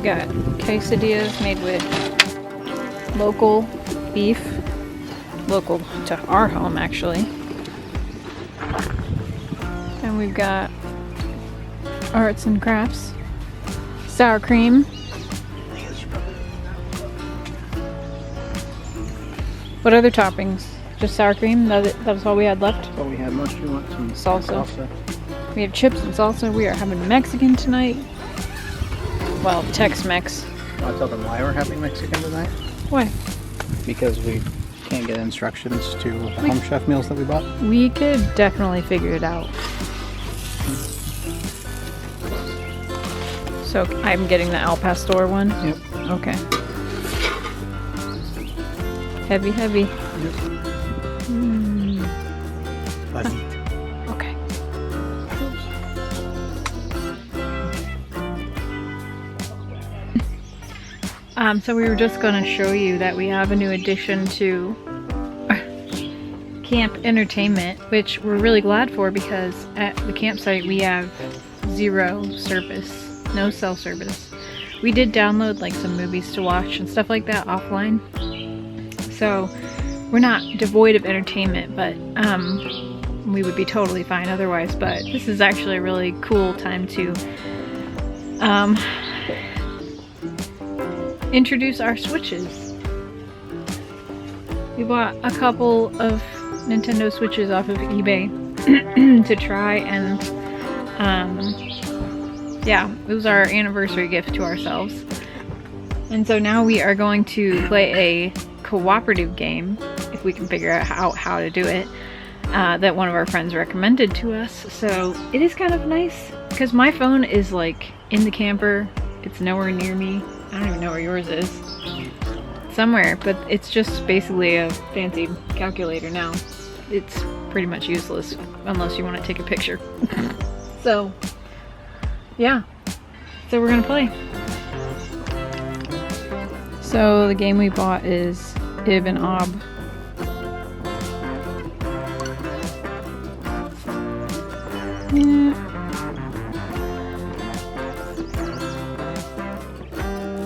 got quesadillas made with local beef, local to our home actually. And we've got arts and crafts, sour cream. What other toppings? Just sour cream? That was all we had left? Well, we had much. You want some salsa? We have chips and salsa. We are having Mexican tonight. Well, Tex-Mex. Want to tell them why we're having Mexican tonight? Why? Because we can't get instructions to home chef meals that we bought. We could definitely figure it out. So I'm getting the Al Pastor one? Yep. Okay. Heavy, heavy. Yep. Fuzzy. Okay. So we were just going to show you that we have a new addition to camp entertainment, which we're really glad for because at the campsite we have zero service, no cell service. We did download like some movies to watch and stuff like that offline. So we're not devoid of entertainment, but we would be totally fine otherwise. But this is actually a really cool time to introduce our Switches. We bought a couple of Nintendo Switches off of eBay to try, and yeah, it was our anniversary gift to ourselves. And so now we are going to play a cooperative game, if we can figure out how to do it, that one of our friends recommended to us. So it is kind of nice because my phone is like in the camper. It's nowhere near me. I don't even know where yours is. Somewhere, but it's just basically a fancy calculator now. It's pretty much useless unless you want to take a picture. So yeah, so we're gonna play. So the game we bought is Ib and Ob.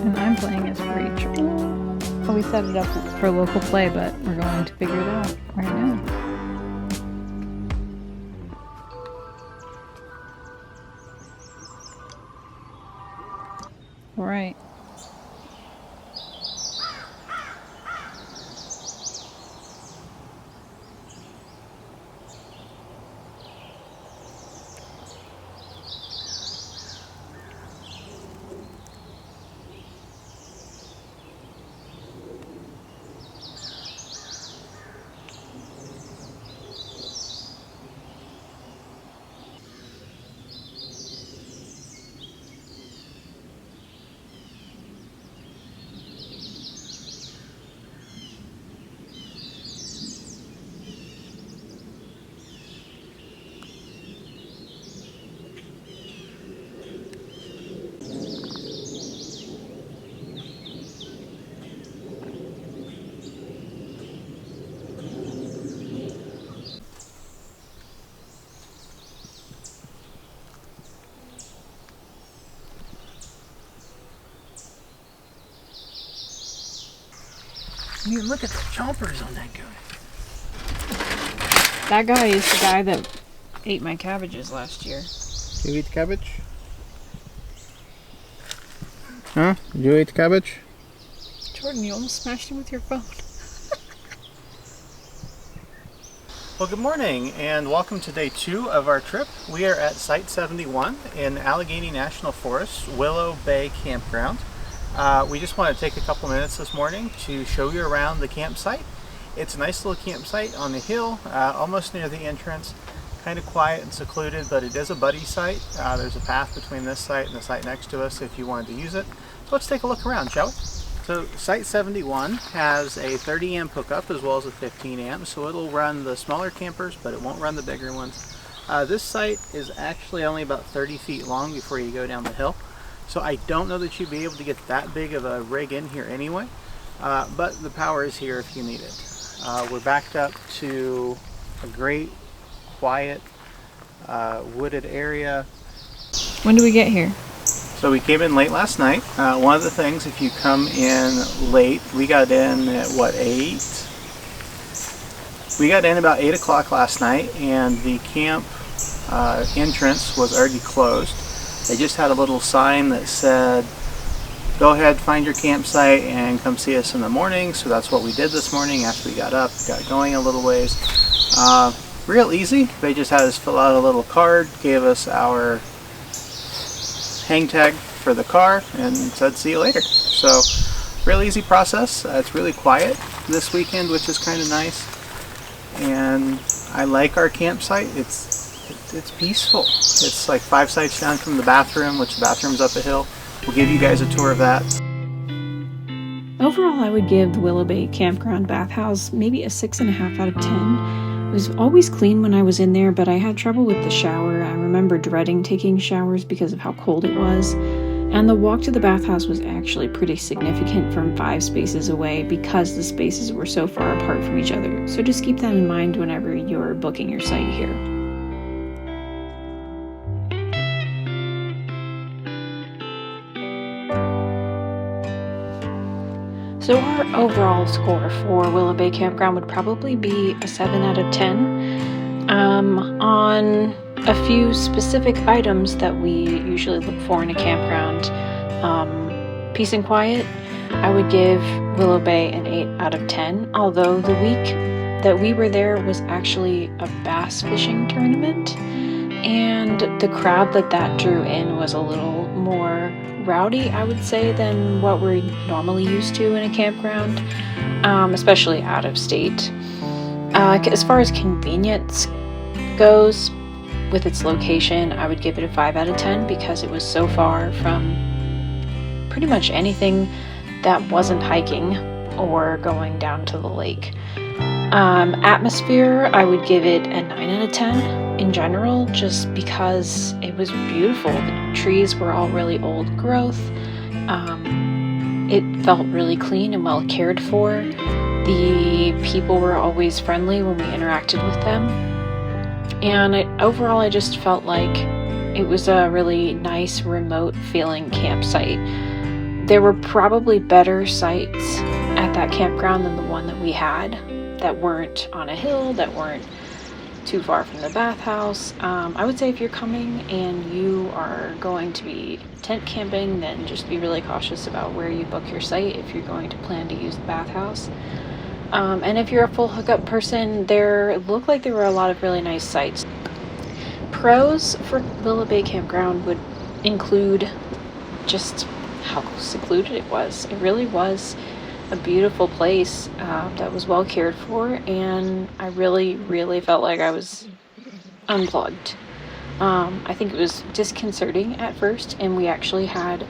And I'm playing as Rachel. Oh, we set it up for local play, but we're going to figure it out right now. All right. You look at the chompers on that guy. That guy is the guy that ate my cabbages last year. Did you eat cabbage? Huh? Did you eat cabbage? Jordan, you almost smashed him with your phone. Well, good morning and welcome to day 2 of our trip. We are at Site 71 in Allegheny National Forest, Willow Bay Campground. We just want to take a couple minutes this morning to show you around the campsite. It's a nice little campsite on the hill, almost near the entrance. Kind of quiet and secluded, but it is a buddy site. There's a path between this site and the site next to us if you wanted to use it. So let's take a look around, shall we? So Site 71 has a 30 amp hookup as well as a 15 amp, so it'll run the smaller campers, but it won't run the bigger ones. This site is actually only about 30 feet long before you go down the hill, so I don't know that you'd be able to get that big of a rig in here anyway, but the power is here if you need it. We're backed up to a great, quiet, wooded area. When do we get here? So So we came in late last night. One of the things, if you come in late, we got in at what, 8? We got in about 8 o'clock last night, and the camp entrance was already closed. They just had a little sign that said, go ahead, find your campsite and come see us in the morning. So that's what we did this morning after we got up, got going a little ways. Real easy. They just had us fill out a little card, gave us our hang tag for the car, and said see you later. So real easy process. It's really quiet this weekend, which is kind of nice. And I like our campsite. It's peaceful. It's like 5 sites down from the bathroom, which the bathroom's up a hill. We'll give you guys a tour of that. Overall, I would give the Willow Bay Campground bathhouse maybe a 6.5 out of 10. It was always clean when I was in there, but I had trouble with the shower. I remember dreading taking showers because of how cold it was. And the walk to the bathhouse was actually pretty significant from 5 spaces away because the spaces were so far apart from each other. So just keep that in mind whenever you're booking your site here. So our overall score for Willow Bay Campground would probably be a 7 out of 10. On a few specific items that we usually look for in a campground, peace and quiet, I would give Willow Bay an 8 out of 10, although the week that we were there was actually a bass fishing tournament, and the crowd that drew in was a little more rowdy, I would say, than what we're normally used to in a campground, especially out of state. As far as convenience goes, with its location, I would give it a 5 out of 10 because it was so far from pretty much anything that wasn't hiking or going down to the lake. Atmosphere, I would give it a 9 out of 10 in general, just because it was beautiful. The trees were all really old growth. It felt really clean and well cared for. The people were always friendly when we interacted with them. And overall, I just felt like it was a really nice, remote feeling campsite. There were probably better sites at that campground than the one that we had, that weren't on a hill, that weren't too far from the bathhouse. I would say if you're coming and you are going to be tent camping, then just be really cautious about where you book your site if you're going to plan to use the bathhouse. And if you're a full hookup person, there looked like there were a lot of really nice sites. Pros for Willow Bay Campground would include just how secluded it was. It really was a beautiful place that was well cared for, and I really felt like I was unplugged. I think it was disconcerting at first, and we actually had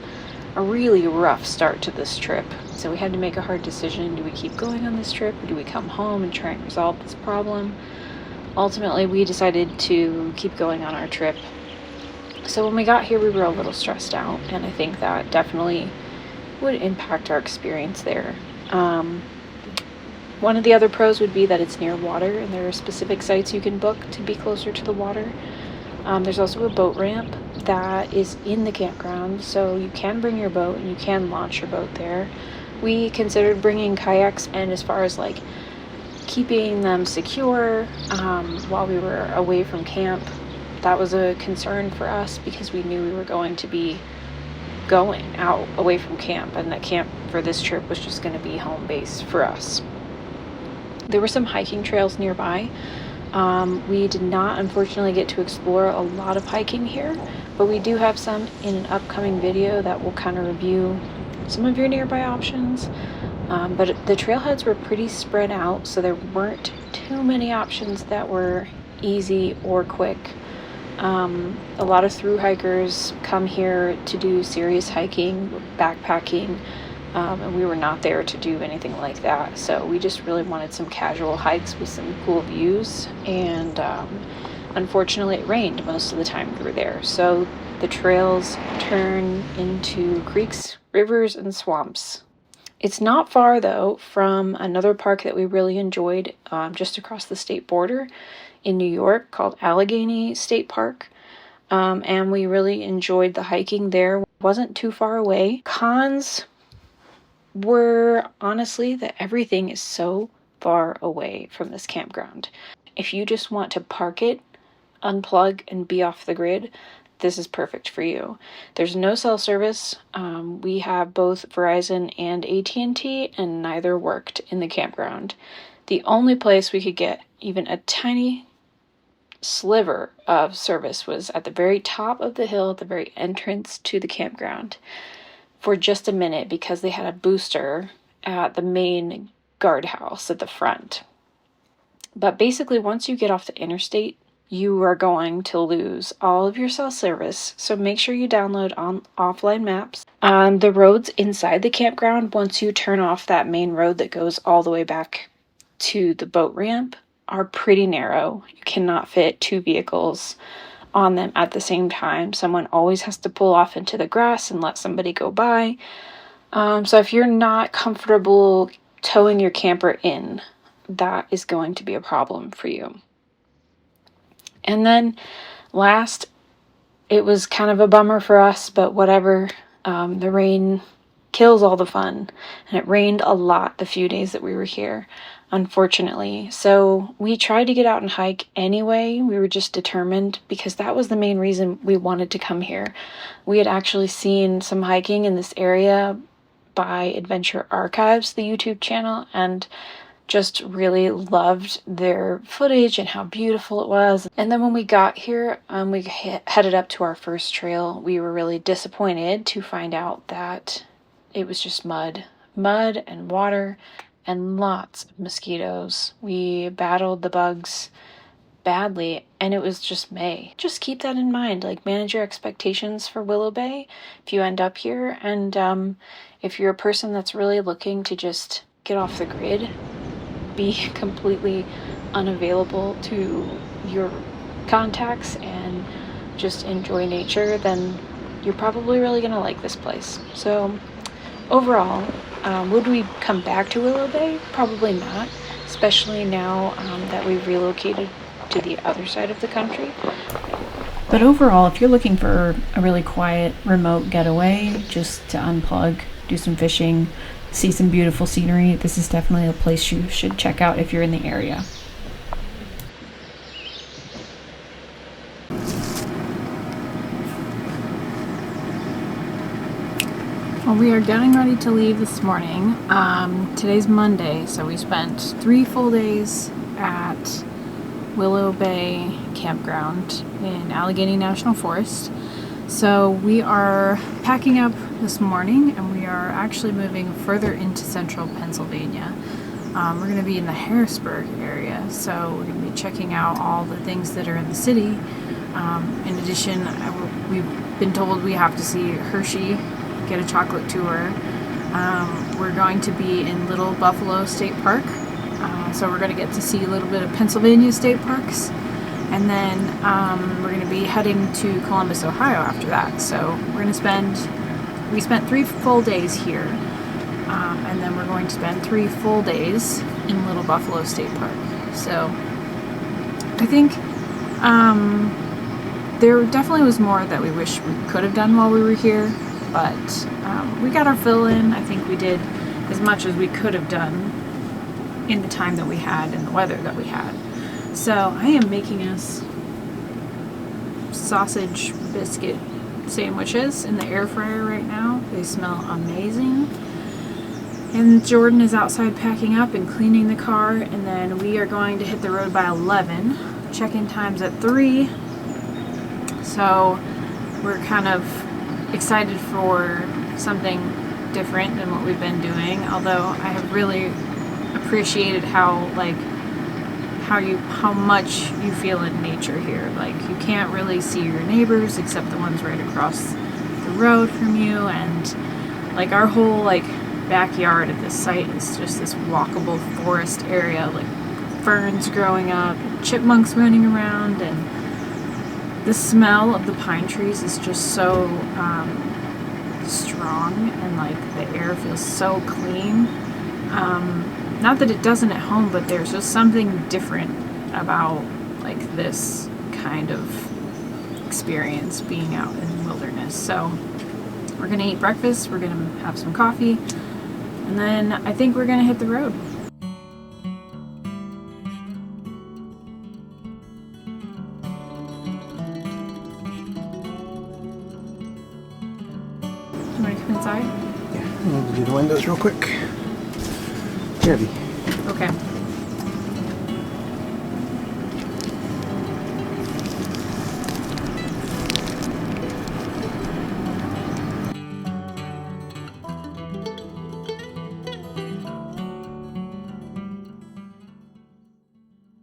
a really rough start to this trip. So we had to make a hard decision. Do we keep going on this trip, or do we come home and try and resolve this problem? Ultimately, we decided to keep going on our trip. So when we got here, we were a little stressed out, and I think that definitely would impact our experience there. One of the other pros would be that it's near water, and there are specific sites you can book to be closer to the water. There's also a boat ramp that is in the campground, so you can bring your boat and you can launch your boat there. We considered bringing kayaks, and as far as like keeping them secure while we were away from camp, that was a concern for us because we knew we were going to be going out away from camp, and that camp for this trip was just going to be home base for us. There were some hiking trails nearby. We did not unfortunately get to explore a lot of hiking here, but we do have some in an upcoming video that will kind of review some of your nearby options. But the trailheads were pretty spread out, so there weren't too many options that were easy or quick. A lot of thru hikers come here to do serious hiking, backpacking, and we were not there to do anything like that. So we just really wanted some casual hikes with some cool views, and unfortunately it rained most of the time we were there. So the trails turn into creeks, rivers, and swamps. It's not far though from another park that we really enjoyed just across the state border in New York called Allegheny State Park. And we really enjoyed the hiking there. wasn't too far away. Cons were honestly that everything is so far away from this campground. If you just want to park it, unplug, and be off the grid, this is perfect for you. There's no cell service. We have both Verizon and AT&T, and neither worked in the campground. The only place we could get even a tiny sliver of service was at the very top of the hill, at the very entrance to the campground, for just a minute, because they had a booster at the main guardhouse at the front. But basically, once you get off the interstate, you are going to lose all of your cell service. So make sure you download on offline maps. The roads inside the campground, once you turn off that main road that goes all the way back to the boat ramp, are pretty narrow. You cannot fit 2 vehicles on them at the same time. Someone always has to pull off into the grass and let somebody go by. So if you're not comfortable towing your camper in, that is going to be a problem for you. And then last, it was kind of a bummer for us, but whatever. The rain kills all the fun, and it rained a lot the few days that we were here, unfortunately. So we tried to get out and hike anyway. We were just determined, because that was the main reason we wanted to come here. We had actually seen some hiking in this area by Adventure Archives, the YouTube channel, and just really loved their footage and how beautiful it was. And then when we got here, we headed up to our first trail. We were really disappointed to find out that it was just mud and water and lots of mosquitoes. We battled the bugs badly, and it was just May. Just keep that in mind. Like, manage your expectations for Willow Bay if you end up here. And if you're a person that's really looking to just get off the grid, be completely unavailable to your contacts and just enjoy nature, then you're probably really gonna like this place. So overall, would we come back to Willow Bay? Probably not, especially now that we've relocated to the other side of the country. But overall, if you're looking for a really quiet, remote getaway, just to unplug, do some fishing, see some beautiful scenery, this is definitely a place you should check out if you're in the area. Well, we are getting ready to leave this morning. Today's Monday, so we spent 3 full days at Willow Bay Campground in Allegheny National Forest. So we are packing up this morning, and we are actually moving further into central Pennsylvania. We're going to be in the Harrisburg area, so we're going to be checking out all the things that are in the city. In addition, we've been told we have to see Hershey, get a chocolate tour. We're going to be in Little Buffalo State Park, so we're going to get to see a little bit of Pennsylvania state parks. And then we're going to be heading to Columbus, Ohio after that. So we're going to we spent 3 full days here. And then we're going to spend 3 full days in Little Buffalo State Park. So I think there definitely was more that we wish we could have done while we were here. But we got our fill in. I think we did as much as we could have done in the time that we had and the weather that we had. So I am making us sausage biscuit sandwiches in the air fryer right now. They smell amazing. And Jordan is outside packing up and cleaning the car, and then we are going to hit the road by 11. Check-in time's at 3. So we're kind of excited for something different than what we've been doing, although I have really appreciated how much you feel in nature here. Like, you can't really see your neighbors except the ones right across the road from you, and like our whole backyard at this site is just this walkable forest area, like ferns growing up, chipmunks running around, and the smell of the pine trees is just so strong, and the air feels so clean. Not that it doesn't at home, but there's just something different about this kind of experience being out in the wilderness. So We're gonna eat breakfast, we're gonna have some coffee, and then I think we're gonna hit the road. Do you want to come inside? Yeah, I need to do the windows real quick. Heavy. Okay.